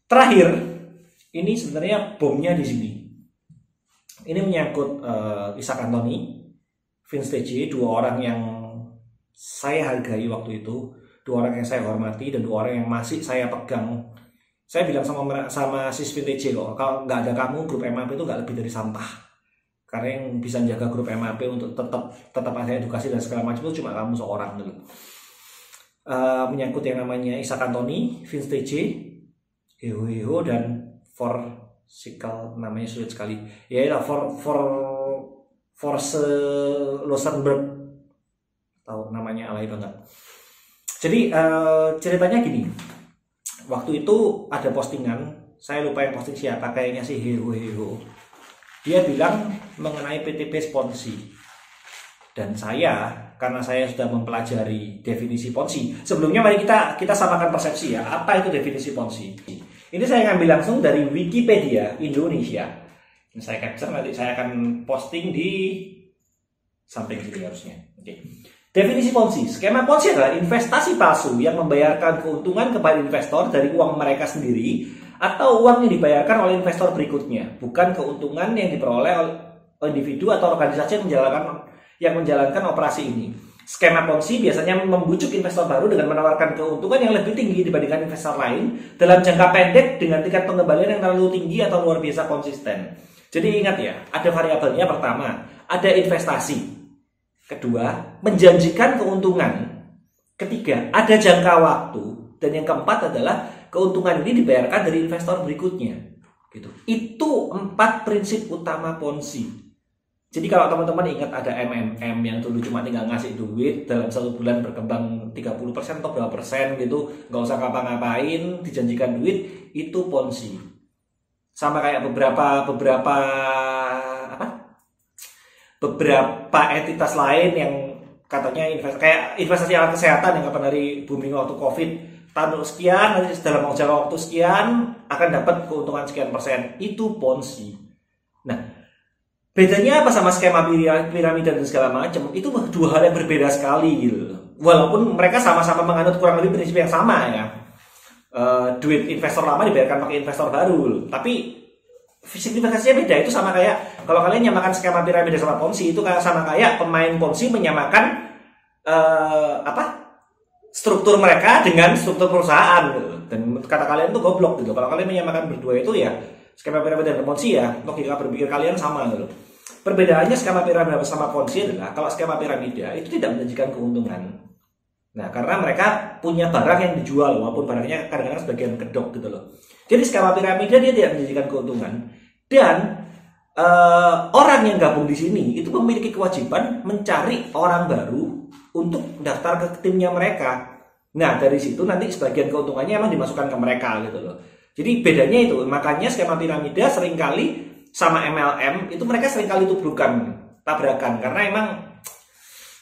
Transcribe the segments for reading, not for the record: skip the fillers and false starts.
Terakhir, ini sebenarnya bomnya di sini. Ini menyangkut Ishak Anthony, Vince TJ, dua orang yang saya hargai waktu itu, dua orang yang saya hormati, dan dua orang yang masih saya pegang. Saya bilang sama Sis Vince TJ kok, kalau nggak ada kamu, grup MAP itu nggak lebih dari sampah. Karena yang bisa menjaga grup MAP untuk tetap ada edukasi dan segala macam itu cuma kamu seorang dulu. Menyangkut yang namanya Ishak Anthony, Vince TJ, Heho dan Forsical, namanya sulit sekali. Ya itu Force Luxemburg, tahu namanya alay banget. Jadi ceritanya gini, waktu itu ada postingan, saya lupa yang posting siapa, kayaknya si Heho. Dia bilang mengenai PTP Ponzi. Dan saya, karena saya sudah mempelajari definisi Ponzi, sebelumnya mari kita samakan persepsi ya, apa itu definisi Ponzi. Ini saya ngambil langsung dari Wikipedia Indonesia. Ini saya capture, nanti saya akan posting di samping sini harusnya. Oke. Definisi Ponzi. Skema Ponzi adalah investasi palsu yang membayarkan keuntungan kepada investor dari uang mereka sendiri atau uang yang dibayarkan oleh investor berikutnya, bukan keuntungan yang diperoleh oleh individu atau organisasi yang menjalankan operasi ini. Skema Ponzi biasanya membujuk investor baru dengan menawarkan keuntungan yang lebih tinggi dibandingkan investor lain dalam jangka pendek dengan tingkat pengembalian yang terlalu tinggi atau luar biasa konsisten. Jadi ingat ya, ada variabelnya. Pertama, ada investasi. Kedua, menjanjikan keuntungan. Ketiga, ada jangka waktu. Dan yang keempat adalah keuntungan ini dibayarkan dari investor berikutnya. Gitu. Itu 4 prinsip utama Ponzi. Jadi kalau teman-teman ingat ada MMM yang dulu cuma tinggal ngasih duit dalam 1 bulan berkembang 30% atau berapa persen gitu, nggak usah ngapa-ngapain, dijanjikan duit, itu Ponzi. Sama kayak beberapa entitas lain yang katanya investasi alat kesehatan yang kapan hari booming waktu COVID, tahun sekian nanti dalam jangka waktu sekian akan dapat keuntungan sekian persen, itu Ponzi. Nah, bedanya apa sama skema piramida dan segala macam? Itu dua hal yang berbeda sekali gitu. Walaupun mereka sama-sama menganut kurang lebih prinsip yang sama ya. Duit investor lama dibayarkan pakai investor baru. Tapi signifikasinya beda. Itu sama kayak kalau kalian nyamakan skema piramida sama Ponzi, itu sama kayak pemain Ponzi menyamakan struktur mereka dengan struktur perusahaan gitu. Dan kata kalian tuh goblok gitu. Kalau kalian menyamakan berdua itu ya skema piramida dan Ponzi ya, logika berpikir kalian sama gitu. Perbedaannya skema piramida sama Ponzi adalah kalau skema piramida itu tidak menjanjikan keuntungan. Nah, karena mereka punya barang yang dijual walaupun barangnya kadang-kadang sebagian kedok gitu loh. Jadi skema piramida dia tidak menjanjikan keuntungan. Dan orang yang gabung di sini itu memiliki kewajiban mencari orang baru untuk daftar ke timnya mereka. Nah, dari situ nanti sebagian keuntungannya emang dimasukkan ke mereka gitu loh. Jadi bedanya itu, makanya skema piramida seringkali sama MLM itu mereka seringkali tabrakan karena emang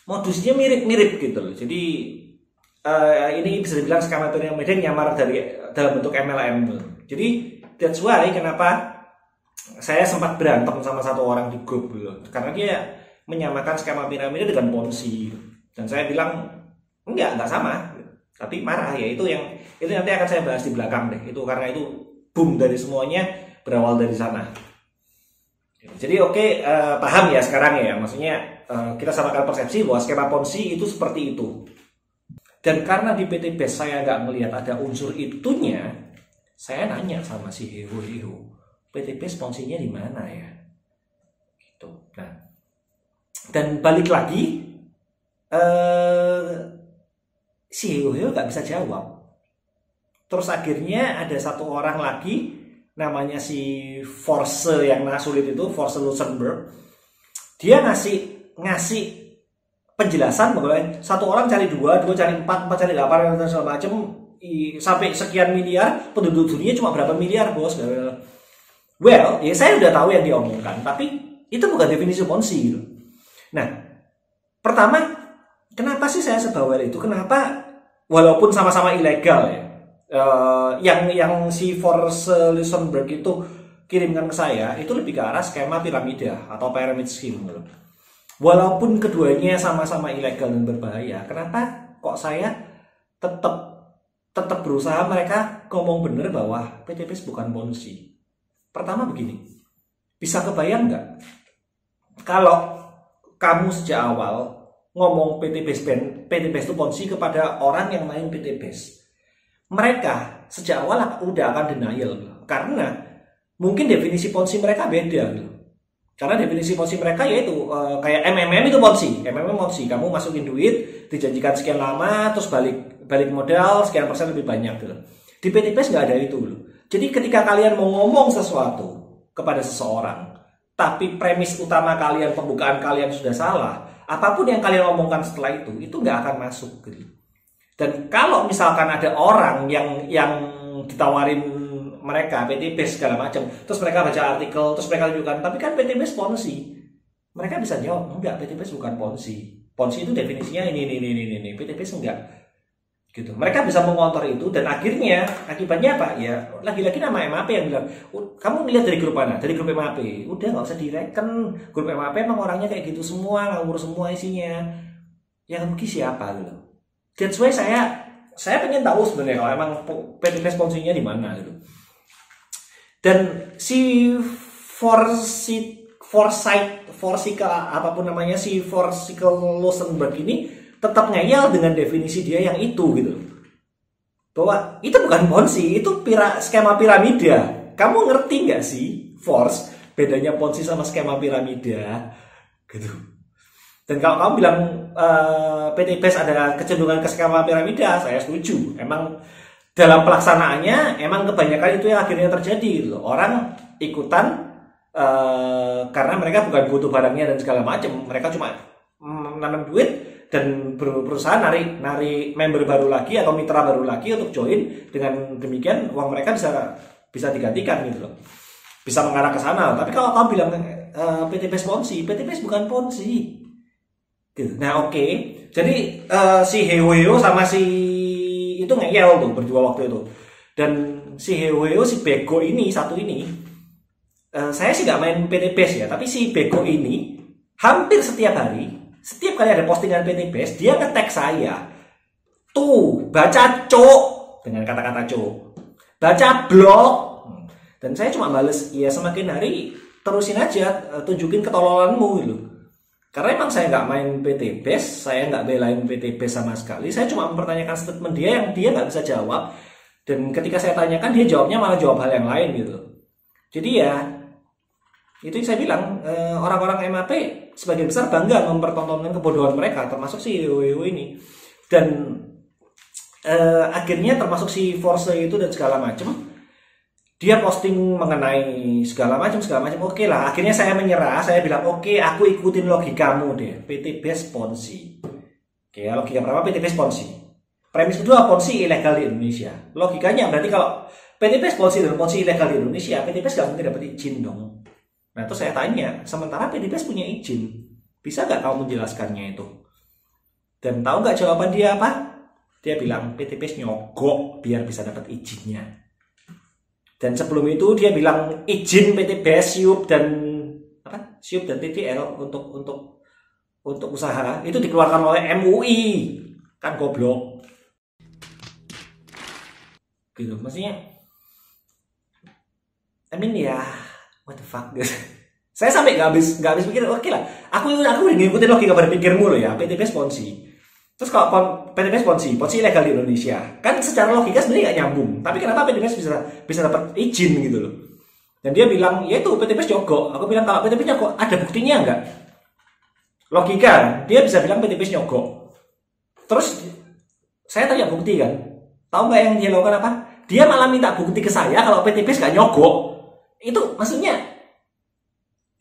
modusnya mirip-mirip gitu loh. Jadi ini bisa dibilang skema piramida nyamar dalam bentuk MLM. Jadi that's why kenapa saya sempat berantem sama satu orang di grup gitu. Karena dia menyamakan skema piramida dengan Ponzi. Dan saya bilang enggak sama. Tapi marah ya, itu nanti akan saya bahas di belakang deh. Itu karena itu boom dari semuanya berawal dari sana. Jadi oke, paham ya sekarang ya. Maksudnya kita samakan persepsi bahwa skema Ponzi itu seperti itu. Dan karena di PT Best saya nggak melihat ada unsur itunya, saya nanya sama si Heho, PT Best Ponzi-nya di mana ya? Gitu. Nah, dan balik lagi, si Heho nggak bisa jawab. Terus akhirnya ada satu orang lagi namanya si Force yang sulit itu, Force Luxemburg. Dia ngasih penjelasan bahwa satu orang cari dua cari empat cari 8 dan segala macam sampai sekian miliar, penduduk dunia cuma berapa miliar bos. Well, ya saya udah tahu yang diomongkan, tapi itu bukan definisi Ponzi gitu. Nah, pertama, kenapa sih saya sebawel itu? Kenapa walaupun sama-sama ilegal ya, yang si Force Luxemburg itu kirimkan ke saya itu lebih ke arah skema piramida atau pyramid scheme gitu. Walaupun keduanya sama-sama ilegal dan berbahaya, kenapa kok saya tetap tetap berusaha mereka ngomong bener bahwa PTBS bukan ponzi. Pertama begini, bisa kebayang nggak kalau kamu sejak awal ngomong PTBS itu ponzi kepada orang yang main PTBS, mereka sejak awal udah akan denial karena mungkin definisi ponzi mereka beda gitu. Karena definisi ponzi mereka yaitu kayak MMM itu ponzi. MMM ponzi, kamu masukin duit, dijanjikan sekian lama, terus balik modal sekian persen lebih banyak gitu. Di PTBS nggak ada itu loh. Jadi ketika kalian mau ngomong sesuatu kepada seseorang, tapi premis utama kalian, pembukaan kalian sudah salah, apapun yang kalian omongkan setelah itu nggak akan masuk gitu. Dan kalau misalkan ada orang yang ditawarin mereka PTBS segala macam, terus mereka baca artikel, terus mereka tunjukkan, tapi kan PTBS ponzi, mereka bisa jawab enggak, PTBS bukan ponzi. Ponzi itu definisinya ini, PTBS enggak gitu. Mereka bisa mengontor itu dan akhirnya akibatnya apa ya, lagi-lagi nama MAP yang bilang kamu lihat dari grup mana, dari grup MAP, udah nggak usah direken, grup MAP emang orangnya kayak gitu semua, ngawur semua isinya, yang rugi siapa gitu. That's why saya pengen tahu sebenarnya kalau emang PTBS ponzinya di mana gitu. Dan si apapun namanya, si Forsical Rosenberg ini tetap ngeyel dengan definisi dia yang itu gitu. Bahwa itu bukan ponzi, itu skema piramida. Kamu ngerti nggak sih, Force, bedanya ponzi sama skema piramida gitu. Dan kalau kamu bilang PTBS ada kecenderungan ke skema piramida, saya setuju. Emang dalam pelaksanaannya emang kebanyakan itu yang akhirnya terjadi gitu. Orang ikutan karena mereka bukan butuh barangnya dan segala macam, mereka cuma menanam duit dan berusaha narik member baru lagi atau mitra baru lagi untuk join. Dengan demikian uang mereka bisa digantikan gitu loh, bisa mengarah ke sana. Tapi kalau kamu bilang PTBS ponzi, PTBS bukan ponzi gitu. Nah oke. Jadi si Heweo sama si itu ngeyel tuh berdua waktu itu. Dan si Heweo, si bego ini satu ini, saya sih nggak main PTBS ya, tapi si bego ini hampir setiap hari, setiap kali ada postingan PTBS, dia nge-tag saya. Tuh, baca cok, dengan kata-kata cok. Baca blog. Dan saya cuma bales, ya semakin hari terusin aja, tunjukin ketololanmu gitu. Karena emang saya nggak main PTBS, saya nggak belain PTBS sama sekali. Saya cuma mempertanyakan statement dia yang dia nggak bisa jawab. Dan ketika saya tanyakan, dia jawabnya malah jawab hal yang lain gitu. Jadi ya, itu yang saya bilang, orang-orang MAP sebagian besar bangga mempertontonkan kebodohan mereka, termasuk si WW ini. Dan akhirnya termasuk si Force itu dan segala macam. Dia posting mengenai segala macam. Oke lah, akhirnya saya menyerah. Saya bilang oke, aku ikutin logikamu deh. PTBS ponzi. Oke, logika pertama PTBS ponzi. Premis kedua, ponzi ilegal di Indonesia. Logikanya berarti kalau PTBS ponzi dan ponzi ilegal di Indonesia, PTBS gak mungkin dapat izin dong. Nah terus saya tanya, sementara PTBS punya izin, bisa gak kamu menjelaskannya itu? Dan tahu gak jawaban dia apa? Dia bilang PTBS nyogok biar bisa dapat izinnya. Dan sebelum itu dia bilang izin PTBS, SIUP dan TTL untuk usaha itu dikeluarkan oleh MUI, kan goblok. Gitu, maksudnya I mean ya, what the fuck guys. Saya sampai nggak habis pikir, oke lah, aku ngikutin logika berpikirmu loh ya, PTBS ponzi. Terus kalau PTBS ponzi ilegal di Indonesia, kan secara logika sebenarnya nggak nyambung. Tapi kenapa PTBS bisa dapat izin gitu loh? Dan dia bilang, ya itu PTBS nyogok. Aku bilang kalau PTBS nyogok, ada buktinya nggak? Logika, dia bisa bilang PTBS nyogok. Terus saya tanya bukti kan, tahu nggak yang dia lakukan apa? Dia malah minta bukti ke saya kalau PTBS nggak nyogok. Itu maksudnya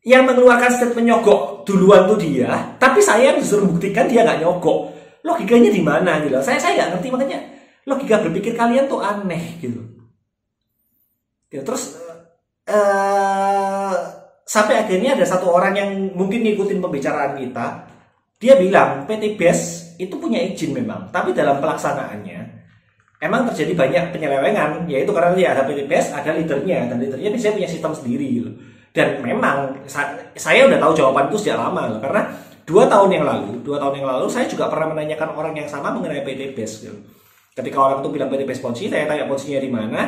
yang mengeluarkan statement nyogok duluan tuh dia, tapi saya disuruh buktikan dia nggak nyogok. Logikanya di mana gitu? Saya nggak ngerti, makanya logika berpikir kalian tuh aneh gitu. Ya, terus sampai akhirnya ada satu orang yang mungkin ngikutin pembicaraan kita, dia bilang PTBS itu punya izin memang, tapi dalam pelaksanaannya emang terjadi banyak penyelewengan, yaitu karena dia ada PTBS, ada leadernya, dan leadernya biasanya punya sistem sendiri gitu. Dan memang saya udah tahu jawaban itu sejak lama loh, karena 2 tahun yang lalu saya juga pernah menanyakan orang yang sama mengenai PTBS gitu. Ketika orang itu bilang PTP Ponzi, saya tanya Ponzinya di mana.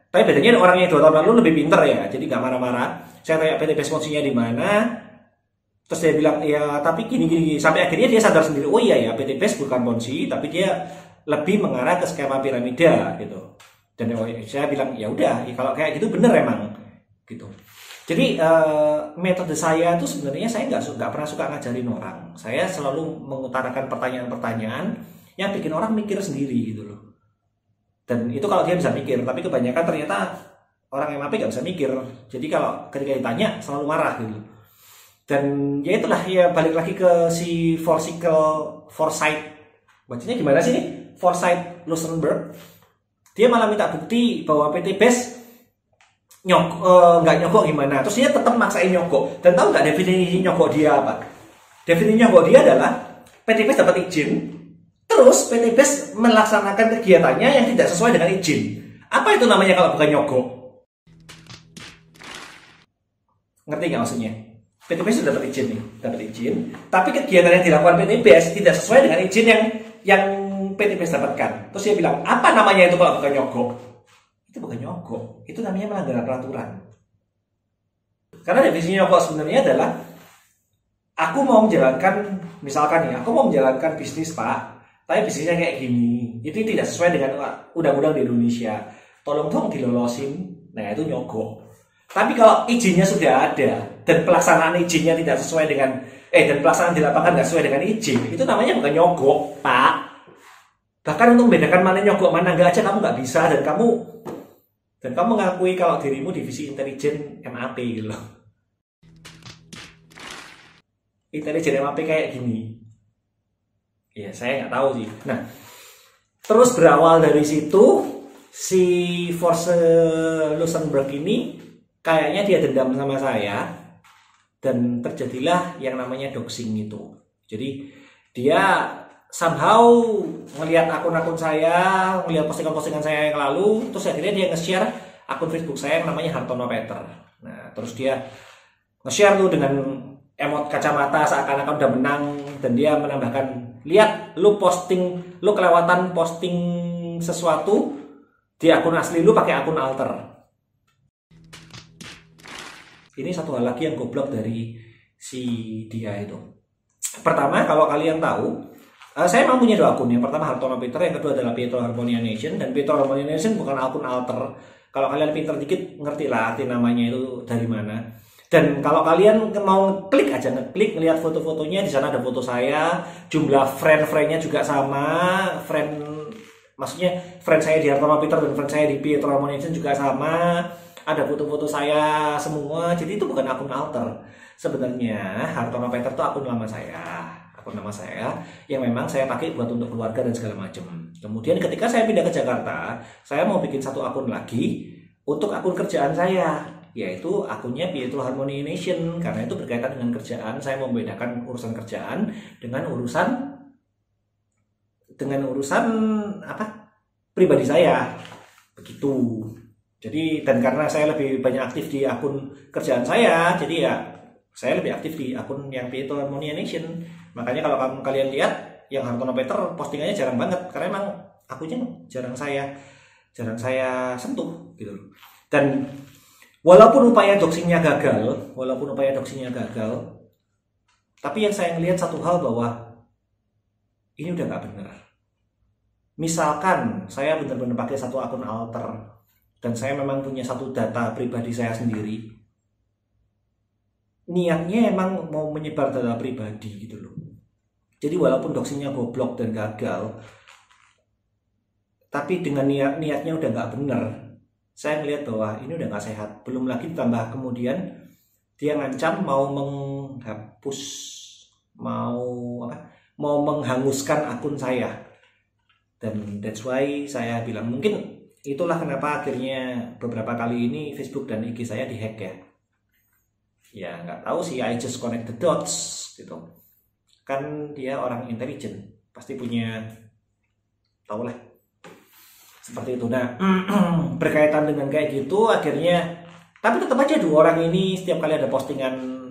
Tapi bedanya orang yang 2 tahun lalu lebih pinter ya, jadi nggak marah-marah. Saya tanya PTP Ponzinya di mana, terus dia bilang ya tapi gini. Sampai akhirnya dia sadar sendiri, oh iya ya PTP bukan Ponzi, tapi dia lebih mengarah ke skema piramida gitu. Dan saya bilang ya udah, ya kalau kayak gitu bener emang gitu. Jadi metode saya itu sebenarnya saya nggak pernah suka ngajarin orang. Saya selalu mengutarakan pertanyaan-pertanyaan yang bikin orang mikir sendiri gitu loh. Dan itu kalau dia bisa mikir, tapi kebanyakan ternyata orang MAP nggak bisa mikir. Jadi kalau ketika ditanya selalu marah gitu. Dan ya itulah ya balik lagi ke si Forsyth. Bacanya gimana sih nih? Forsyth Luxemburg. Dia malah minta bukti bahwa PT BES nggak nyogok gimana. Terus dia tetap maksain nyogok. Dan tahu nggak definisi nyogok dia apa? Definisi nyogok dia adalah PT BES dapat izin, terus PT BES melaksanakan kegiatannya yang tidak sesuai dengan izin. Apa itu namanya kalau bukan nyogok? Ngerti nggak maksudnya? PT BES sudah dapat izin, tapi kegiatan yang dilakukan PT BES tidak sesuai dengan izin yang PT BES dapatkan. Terus dia bilang, apa namanya itu kalau bukan nyogok? Itu bukan nyogok, itu namanya melanggar peraturan. Karena definisi nyogok sebenarnya adalah aku mau menjalankan, misalkan ya, aku mau menjalankan bisnis Pak, tapi bisnisnya kayak gini, itu tidak sesuai dengan undang-undang di Indonesia. Tolong dong dilolosin. Nah itu nyogok. Tapi kalau izinnya sudah ada dan pelaksanaan izinnya tidak sesuai dengan dan pelaksanaan di lapangan nggak sesuai dengan izin, itu namanya bukan nyogok Pak. Bahkan untuk membedakan mana nyogok mana enggak aja kamu nggak bisa, dan kamu mengakui kalau dirimu divisi intelijen MAP gitu loh. Intelijen MAP kayak gini. Ya saya nggak tahu sih. Nah, terus berawal dari situ si Forsyth Luxemburg ini kayaknya dia dendam sama saya dan terjadilah yang namanya doxing itu. Jadi dia somehow ngelihat akun-akun saya, ngelihat postingan-postingan saya yang lalu, terus akhirnya dia nge-share akun Facebook saya yang namanya Hartono Peter. Nah, terus dia nge-share tuh dengan emot kacamata seakan-akan udah menang, dan dia menambahkan, lihat lu kelewatan posting sesuatu di akun asli lu pakai akun alter. Ini satu hal lagi yang goblok dari si dia itu. Pertama, kalau kalian tahu, saya memang punya 2 akun. Yang pertama Hartono Peter, yang kedua adalah Pietro Harmonia Nation. Dan Pietro Harmonia Nation bukan akun alter. Kalau kalian pinter dikit, ngerti lah arti namanya itu dari mana. Dan kalau kalian mau klik aja, ngeklik, ngelihat foto-fotonya, di sana ada foto saya, jumlah friend-friendnya juga sama, maksudnya friend saya di Hartono Peter dan friend saya di Pietro Harmonia Nation juga sama. Ada foto-foto saya semua, jadi itu bukan akun alter. Sebenarnya Hartono Peter itu akun nama saya yang memang saya pakai buat untuk keluarga dan segala macam. Kemudian ketika saya pindah ke Jakarta, saya mau bikin satu akun lagi untuk akun kerjaan saya, yaitu akunnya Pietro Harmonia Nation, karena itu berkaitan dengan kerjaan. Saya mau membedakan urusan kerjaan dengan urusan pribadi saya, begitu. Jadi, dan karena saya lebih banyak aktif di akun kerjaan saya, jadi ya saya lebih aktif di akun yang Pietro Harmonia Nation. Makanya kalau kalian lihat yang Hartono Peter postingannya jarang banget, karena emang akunnya jarang saya sentuh gitu. Dan walaupun upaya doxingnya gagal, tapi yang saya ngelihat satu hal bahwa ini udah nggak benar. Misalkan saya benar-benar pakai satu akun alter dan saya memang punya satu data pribadi saya sendiri, niatnya emang mau menyebar data pribadi gitu loh. Jadi walaupun doxingnya goblok dan gagal, tapi dengan niatnya udah nggak benar, saya melihat bahwa ini udah nggak sehat. Belum lagi ditambah kemudian dia ngancam mau menghapus, mau menghanguskan akun saya. Dan that's why saya bilang, mungkin itulah kenapa akhirnya beberapa kali ini Facebook dan IG saya dihack ya. Ya nggak tahu sih, I just connect the dots gitu. Kan dia orang intelijen, pasti punya, tahu lah. Seperti itu. Nah, berkaitan dengan kayak gitu akhirnya, tapi tetap aja 2 orang ini setiap kali ada postingan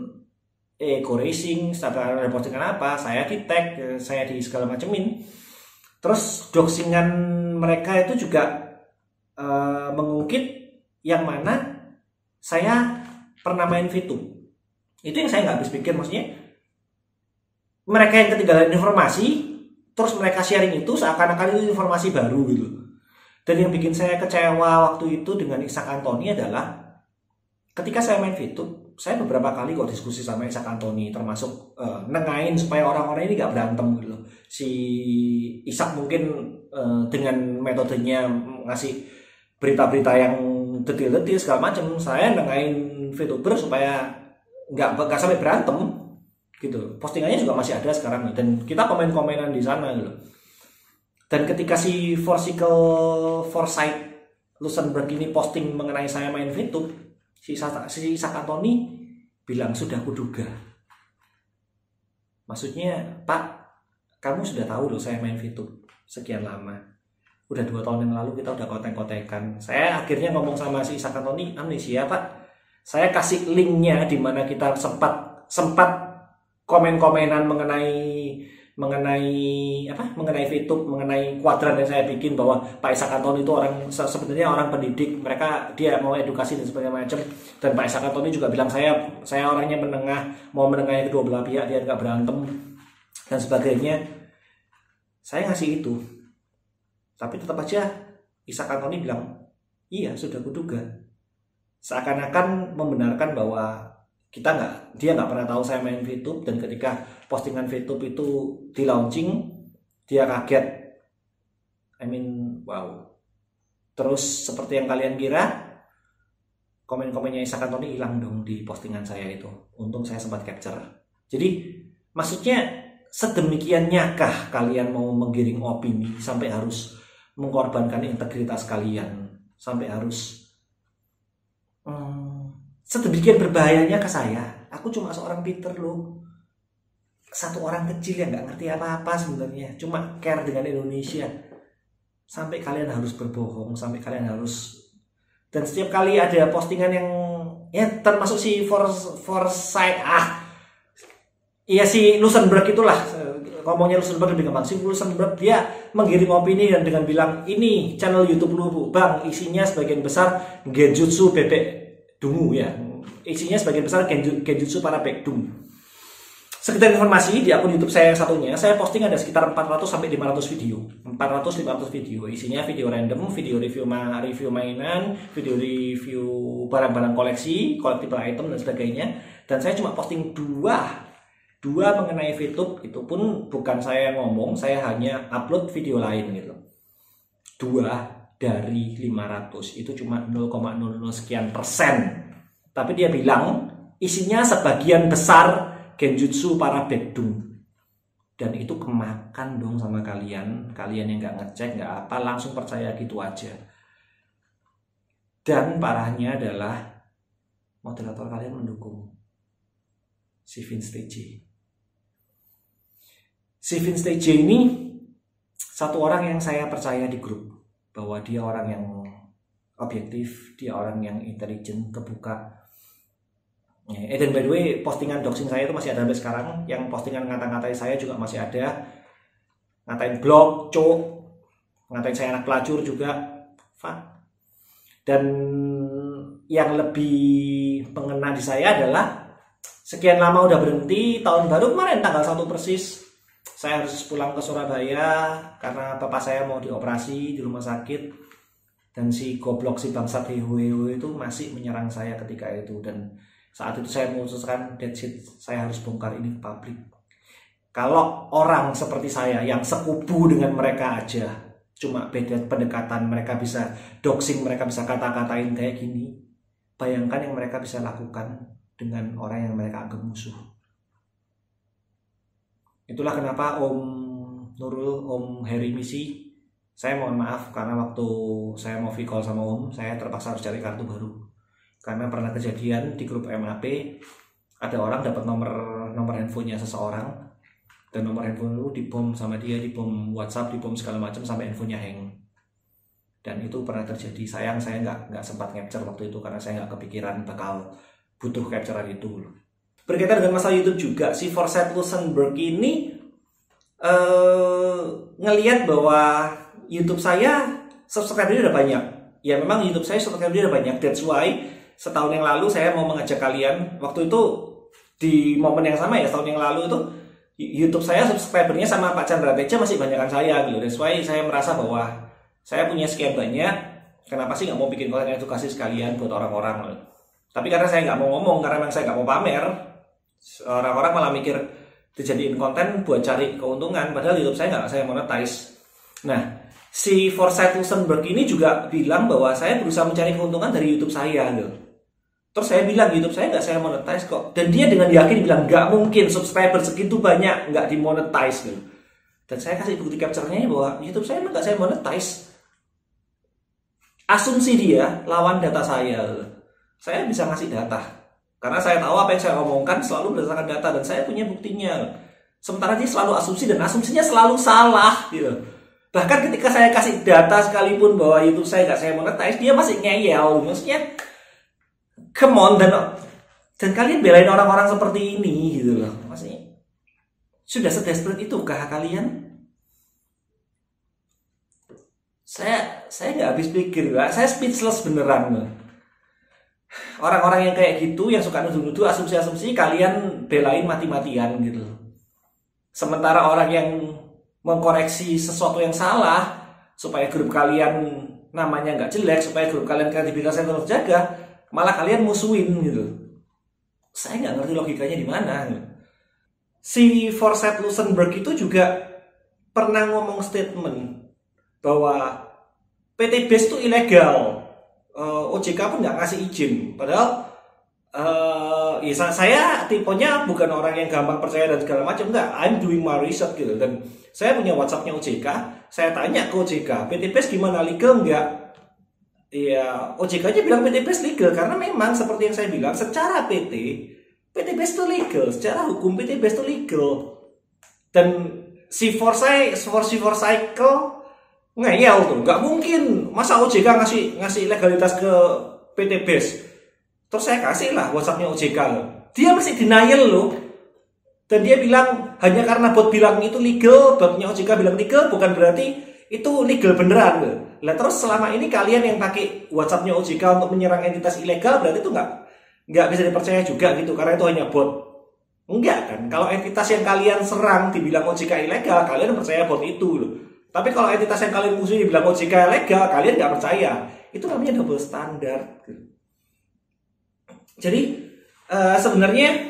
Go Racing, setiap kali ada postingan apa, saya di tag, saya di segala macemin. Terus doxingan mereka itu juga mengungkit yang mana saya pernah main VTube. Itu yang saya nggak habis pikir, maksudnya mereka yang ketinggalan informasi terus mereka sharing itu seakan-akan itu informasi baru gitu. Dan yang bikin saya kecewa waktu itu dengan Ishak Anthony adalah ketika saya main VTube, saya beberapa kali kok diskusi sama Ishak Anthony, termasuk nengahin supaya orang-orang ini nggak berantem gitu. Si Ishak mungkin dengan metodenya ngasih berita-berita yang detil-detil segala macam, saya nengahin VTuber supaya nggak sampai berantem gitu. Postingannya juga masih ada sekarang dan kita komen-komenan di sana gitu. Dan ketika si Foresight Luxembourg ini posting mengenai saya main VTube, si Ishak Anthony bilang sudah kuduga. Maksudnya, Pak, kamu sudah tahu loh saya main VTube sekian lama. Udah 2 tahun yang lalu kita udah kontek-kontekan. Saya akhirnya ngomong sama si Ishak Anthony, amnesia Pak. Saya kasih linknya di mana kita sempat komen-komenan mengenai VTube, mengenai kuadran yang saya bikin, bahwa Pak Ishak Anthony itu sebenarnya orang pendidik, dia mau edukasi dan sebagainya macam. Dan Pak Ishak Anthony juga bilang saya orangnya menengah, mau menengahi kedua belah pihak, dia nggak berantem dan sebagainya. Saya ngasih itu, tapi tetap aja Ishak Anthony bilang iya sudah kuduga, seakan-akan membenarkan bahwa dia nggak pernah tahu saya main VTube. Dan ketika postingan VTube itu di launching, dia kaget. Wow. Terus seperti yang kalian kira, komen-komennya Ishak Anthony hilang dong di postingan saya itu. Untung saya sempat capture. Jadi maksudnya sedemikiannyakkah kalian mau menggiring opini sampai harus mengorbankan integritas kalian, sampai harus sedemikian berbahayanya ke saya? Aku cuma seorang Peter loh, satu orang kecil yang nggak ngerti apa-apa sebenarnya, cuma care dengan Indonesia. Sampai kalian harus berbohong, sampai kalian harus, dan setiap kali ada postingan yang ya termasuk si Foresight si Luxembourg itulah, ngomongnya Luxembourg lebih gampang. Si Luxembourg dia menggiring opini dan dengan bilang ini channel YouTube lu bang, isinya sebagian besar genjutsu bebek dungu ya, isinya sebagian besar genjutsu para bekdung. Sekedar informasi, di akun YouTube saya yang satunya, saya posting ada sekitar 400-500 video. 400-500 video, isinya video random, video review mainan, video review barang-barang koleksi, collectible item dan sebagainya. Dan saya cuma posting dua mengenai VTube, itu pun bukan saya yang ngomong, saya hanya upload video lain gitu. 2 dari 500, itu cuma 0,00 sekian persen. Tapi dia bilang isinya sebagian besar genjutsu para bekdung. Dan itu kemakan dong sama kalian yang nggak ngecek, nggak apa, langsung percaya gitu aja. Dan parahnya adalah moderator kalian mendukung si Vince TJ. Si Vince TJ ini satu orang yang saya percaya di grup, bahwa dia orang yang objektif, dia orang yang intelijen, terbuka. Dan by the way, postingan doxing saya itu masih ada sampai sekarang. Yang postingan ngata-ngatain saya juga masih ada. Ngatain blog, ngatain saya anak pelacur juga. Dan yang lebih mengena di saya adalah sekian lama udah berhenti, tahun baru kemarin tanggal 1 persis saya harus pulang ke Surabaya karena bapak saya mau dioperasi di rumah sakit. Dan si goblok, si bangsat Heho itu masih menyerang saya ketika itu. Dan saat itu saya memutuskan, that's it, saya harus bongkar ini ke publik. Kalau orang seperti saya yang sekubu dengan mereka aja, cuma beda pendekatan, mereka bisa doxing, mereka bisa kata-katain kayak gini, bayangkan yang mereka bisa lakukan dengan orang yang mereka anggap musuh. Itulah kenapa Om Nurul, Om Heri Misi, saya mohon maaf karena waktu saya mau call sama Om, saya terpaksa harus cari kartu baru. Karena pernah kejadian di grup MAP, ada orang dapat nomor handphonenya seseorang, dan nomor handphone itu dibom sama dia, dibom WhatsApp, dibom segala macam sampai handphonenya hang. Dan itu pernah terjadi. Sayang saya nggak sempat capture waktu itu karena saya nggak kepikiran bakal butuh capturean itu. Berkaitan dengan masalah YouTube juga, si Foresight Luxembourg ini ngelihat bahwa YouTube saya subscribernya udah banyak. Ya memang YouTube saya subscribernya udah banyak. That's why setahun yang lalu saya mau mengajak kalian, waktu itu di momen yang sama ya, setahun yang lalu itu YouTube saya subscribernya sama Pak Chandra Teja masih banyakan saya gitu. That's why saya merasa bahwa saya punya sekian banyak, kenapa sih nggak mau bikin konten edukasi sekalian buat orang-orang. Tapi karena saya nggak mau ngomong, karena memang saya nggak mau pamer, orang-orang malah mikir dijadiin konten buat cari keuntungan, padahal YouTube saya nggak saya monetize. Nah, si Forsyth Luxemburg ini juga bilang bahwa saya berusaha mencari keuntungan dari YouTube saya gitu. Terus saya bilang YouTube saya nggak saya monetize kok. Dan dia dengan yakin bilang nggak mungkin subscriber segitu banyak nggak dimonetize gitu. Dan saya kasih bukti capture-nya bahwa YouTube saya emang nggak saya monetize. Asumsi dia lawan data saya. Saya bisa ngasih data. Karena saya tahu apa yang saya omongkan selalu berdasarkan data dan saya punya buktinya. Sementara dia selalu asumsi dan asumsinya selalu salah gitu. Bahkan ketika saya kasih data sekalipun bahwa YouTube saya nggak saya monetize, dia masih ngeyel. Maksudnya come on, dan kalian belain orang-orang seperti ini gitu loh. Maksudnya sudah sedesperate itukah kalian? Saya nggak habis pikir, saya speechless beneran loh. Orang-orang yang kayak gitu, yang suka nuduh-nuduh asumsi-asumsi, kalian belain mati-matian gitu. Sementara orang yang mengkoreksi sesuatu yang salah supaya grup kalian namanya nggak jelek, supaya grup kalian kredibilitasnya terus jaga, malah kalian musuhin gitu. Saya nggak ngerti logikanya di mana. Si Forsyth Luxemburg itu juga pernah ngomong statement bahwa PT BES itu ilegal. OJK pun nggak ngasih izin. Padahal ya saya tipenya bukan orang yang gampang percaya dan segala macam. Enggak, I'm doing my research gitu. Dan saya punya WhatsApp-nya OJK. Saya tanya ke OJK, PT BES gimana, legal nggak? Ya, OJK aja bilang PT BES legal karena memang seperti yang saya bilang, secara PT BES itu legal, secara hukum PT BES itu legal. Dan si Forsyth ngeyel tuh, nggak mungkin masa OJK ngasih legalitas ke PT BES. Terus saya kasih lah WhatsApp-nya OJK loh. Dia masih denial loh. Dan dia bilang hanya karena bot bilang itu legal, botnya OJK bilang legal, bukan berarti itu legal beneran loh. Lah terus selama ini kalian yang pakai WhatsApp-nya OJK untuk menyerang entitas ilegal berarti itu nggak bisa dipercaya juga gitu karena itu hanya bot. Enggak kan? Kalau entitas yang kalian serang dibilang OJK ilegal, kalian percaya bot itu loh. Tapi kalau entitas yang kalian musuhi dibilang OJK ilegal, kalian nggak percaya. Itu namanya double standard. Jadi sebenarnya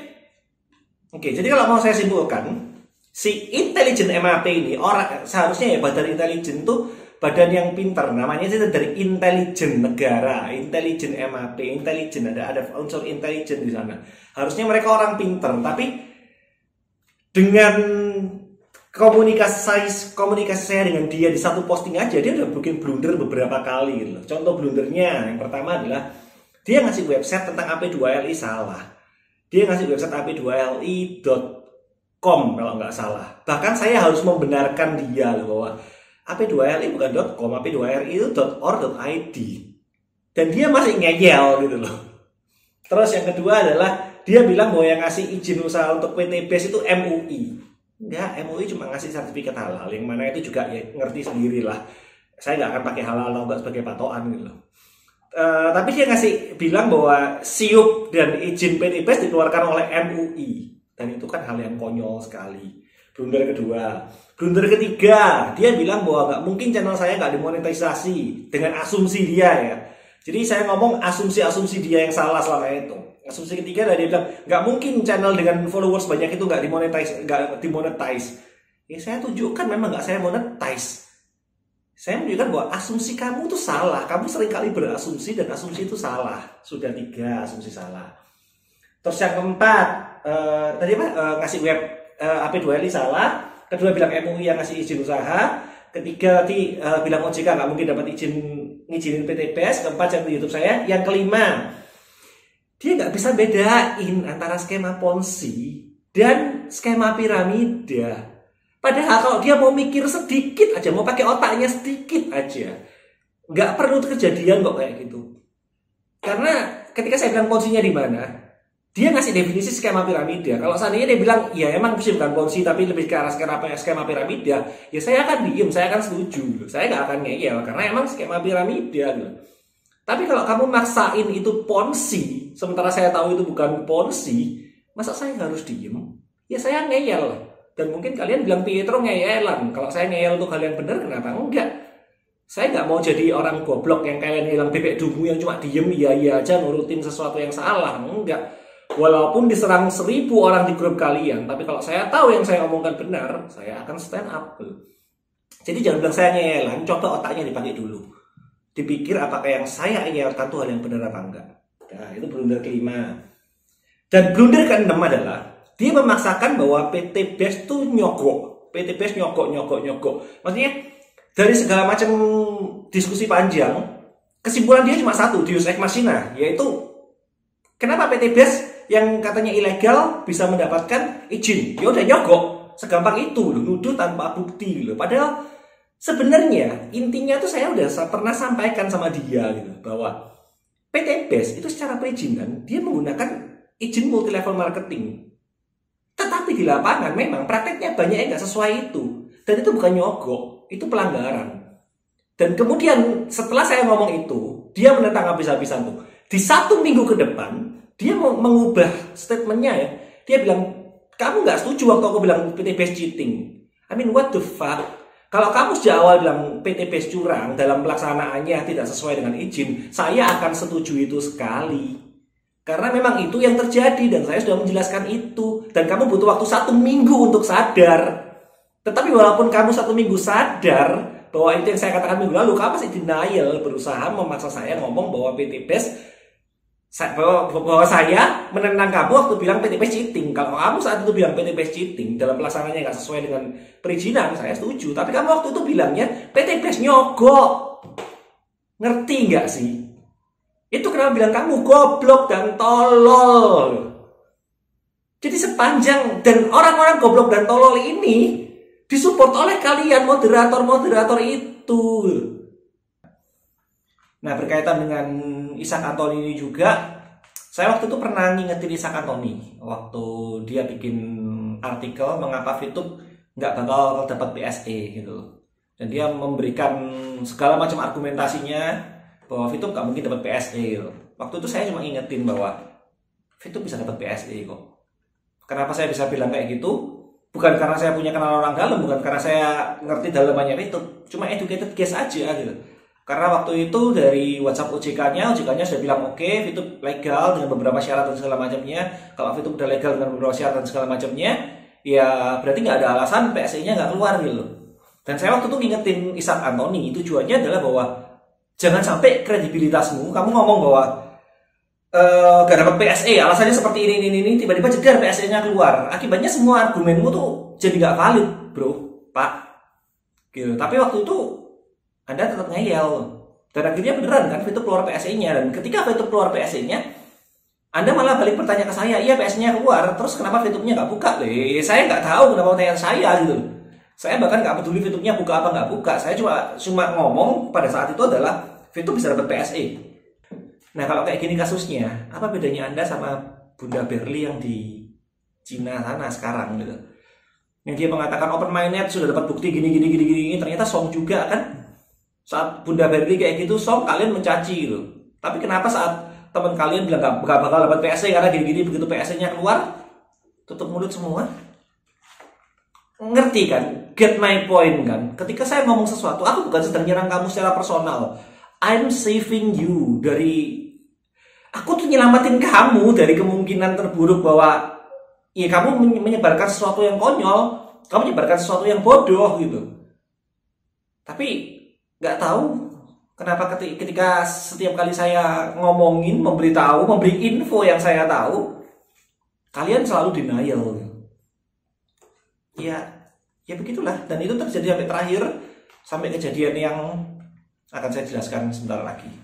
jadi kalau mau saya simpulkan, si intelijen MAP ini seharusnya ya badan intelijen tuh badan yang pintar, namanya itu dari intelijen negara, intelijen MAP, intelijen ada unsur intelijen di sana. Harusnya mereka orang pintar, tapi dengan komunikasi saya dengan dia di satu posting aja, dia udah bikin blunder beberapa kali gitu. Contoh blundernya yang pertama adalah dia ngasih website tentang AP2LI salah. Dia ngasih website ap2li.com kalau nggak salah. Bahkan saya harus membenarkan dia loh bahwa AP2LI bukan .com, AP2LI itu .or.id. Dan dia masih ngeyel gitu loh. Terus yang kedua adalah dia bilang bahwa yang ngasih izin usaha untuk PT BES itu MUI. Enggak, MUI cuma ngasih sertifikat halal, yang mana itu juga ya ngerti sendiri lah. Saya nggak akan pakai halal atau nggak sebagai patokan gitu loh. Tapi dia bilang bahwa SIUP dan izin PT BES dikeluarkan oleh MUI. Dan itu kan hal yang konyol sekali. Blunder kedua. Blunder ketiga, dia bilang bahwa nggak mungkin channel saya nggak dimonetisasi dengan asumsi dia ya. Jadi saya ngomong asumsi-asumsi dia yang salah selama itu. Asumsi ketiga adalah dia bilang nggak mungkin channel dengan followers banyak itu nggak dimonetize. Ya saya tunjukkan memang nggak saya monetize. Saya menunjukkan bahwa asumsi kamu itu salah. Kamu seringkali berasumsi dan asumsi itu salah. Sudah 3 asumsi salah. Terus yang keempat, tadi ngasih web AP2LI salah. Kedua bilang MUI yang ngasih izin usaha. Ketiga tadi bilang OJK nggak mungkin dapat ngizinin PT BES. Keempat yang di YouTube saya. Yang kelima, dia nggak bisa bedain antara skema Ponzi dan skema piramida. Padahal kalau dia mau mikir sedikit aja, mau pakai otaknya sedikit aja, nggak perlu kejadian kok kayak gitu. Karena ketika saya bilang Ponzi-nya di mana, dia ngasih definisi skema piramida. Kalau seandainya dia bilang, ya emang sih bukan ponzi tapi lebih ke arah skema piramida, ya saya akan diem, saya akan setuju. Saya nggak akan ngeyel karena emang skema piramida. Tapi kalau kamu maksain itu ponzi, sementara saya tahu itu bukan ponzi, masa saya harus diem? Ya saya ngeyel. Dan mungkin kalian bilang Pietro ngeyelan. Kalau saya ngeyel untuk kalian benar, kenapa enggak? Saya nggak mau jadi orang goblok yang kalian bilang bebek dungu yang cuma diem iya aja nurutin sesuatu yang salah. Enggak. Walaupun diserang 1000 orang di grup kalian, tapi kalau saya tahu yang saya omongkan benar, saya akan stand up. Jadi jangan bilang saya ngeyelan, coba otaknya dipakai dulu. Dipikir apakah yang saya ngeyelkan itu hal yang benar apa enggak. Nah, itu blunder kelima. Dan blunder keenam adalah dia memaksakan bahwa PT BES itu nyogok. PT BES nyogok. Maksudnya dari segala macam diskusi panjang, kesimpulan dia cuma satu, Deus Ex Machina, yaitu kenapa PT BES yang katanya ilegal bisa mendapatkan izin? Ya udah nyogok, segampang itu loh, nuduh tanpa bukti loh. Padahal sebenarnya intinya tuh saya udah pernah sampaikan sama dia gitu, bahwa PT BES itu secara perizinan dia menggunakan izin multi level marketing. Tetapi di lapangan memang prakteknya banyak yang nggak sesuai itu, dan itu bukan nyogok, itu pelanggaran. Dan kemudian setelah saya ngomong itu, dia menentang habis-habisan tuh. Di 1 minggu ke depan dia mau mengubah statementnya ya. Dia bilang, kamu nggak setuju waktu aku bilang PT BES cheating. I mean, what the fuck? Kalau kamu sejak awal bilang PT BES curang dalam pelaksanaannya tidak sesuai dengan izin, saya akan setuju itu sekali. Karena memang itu yang terjadi dan saya sudah menjelaskan itu. Dan kamu butuh waktu 1 minggu untuk sadar. Tetapi walaupun kamu 1 minggu sadar bahwa itu yang saya katakan minggu lalu, kamu masih denial, berusaha memaksa saya ngomong bahwa PT BES, bahwa saya menentang kamu waktu bilang PT BES cheating. Kalau kamu saat itu bilang PT BES cheating dalam pelaksanaannya nggak sesuai dengan perizinan, saya setuju. Tapi kamu waktu itu bilangnya PT BES nyogok. Ngerti nggak sih? Itu kenapa bilang kamu goblok dan tolol. Jadi sepanjang, dan orang-orang goblok dan tolol ini disupport oleh kalian moderator-moderator itu. Nah, berkaitan dengan Ishak Antoni ini juga, saya waktu itu pernah ngingetin Ishak Antoni waktu dia bikin artikel mengapa VTube nggak bakal dapat BSE gitu. Dan dia memberikan segala macam argumentasinya bahwa VTube nggak mungkin dapat BSE gitu. Waktu itu saya cuma ngingetin bahwa VTube bisa dapat BSE kok. Kenapa saya bisa bilang kayak gitu? Bukan karena saya punya kenal orang dalam, bukan karena saya ngerti dalamannya VTube, cuma educated guess aja gitu. Karena waktu itu dari WhatsApp OJK-nya sudah bilang oke, VTube legal dengan beberapa syarat dan segala macamnya. Kalau VTube udah legal dengan beberapa syarat dan segala macamnya, ya berarti nggak ada alasan PSE-nya nggak keluar gitu. Dan saya waktu itu ngingetin Ishak Antoni, tujuannya adalah bahwa jangan sampai kredibilitasmu, kamu ngomong bahwa gak dapat PSE, alasannya seperti ini, tiba-tiba jedar PSE-nya keluar. Akibatnya semua argumenmu tuh jadi nggak valid, bro, pak. Gitu. Tapi waktu itu Anda tetap ngeyel. Dan akhirnya beneran kan VTube keluar PSE-nya. Dan ketika VTube keluar PSE-nya, Anda malah balik bertanya ke saya, iya PSE-nya keluar, terus kenapa VTube-nya nggak buka? Saya nggak tahu kenapa bertanya saya gitu. Saya bahkan nggak peduli VTube-nya buka apa nggak buka. Saya cuma ngomong pada saat itu adalah VTube bisa dapat PSE. Nah, kalau kayak gini kasusnya, apa bedanya Anda sama Bunda Berli yang di Cina sana sekarang gitu? Yang dia mengatakan open minded, sudah dapat bukti gini, ternyata Song juga kan? Saat Bunda Berli kayak gitu, Song kalian mencaci gitu. Tapi kenapa saat teman kalian bilang gak bakal dapat PSE karena gini, begitu PSE-nya keluar, tutup mulut semua? Ngerti kan? Get my point kan? Ketika saya ngomong sesuatu, aku bukan sedang nyerang kamu secara personal. I'm saving you dari... Aku tuh nyelamatin kamu dari kemungkinan terburuk bahwa ya kamu menyebarkan sesuatu yang konyol, kamu menyebarkan sesuatu yang bodoh gitu. Tapi nggak tahu kenapa ketika setiap kali saya ngomongin, memberitahu, memberi info yang saya tahu, kalian selalu denial. Ya begitulah. Dan itu terjadi sampai terakhir, sampai kejadian yang akan saya jelaskan sebentar lagi.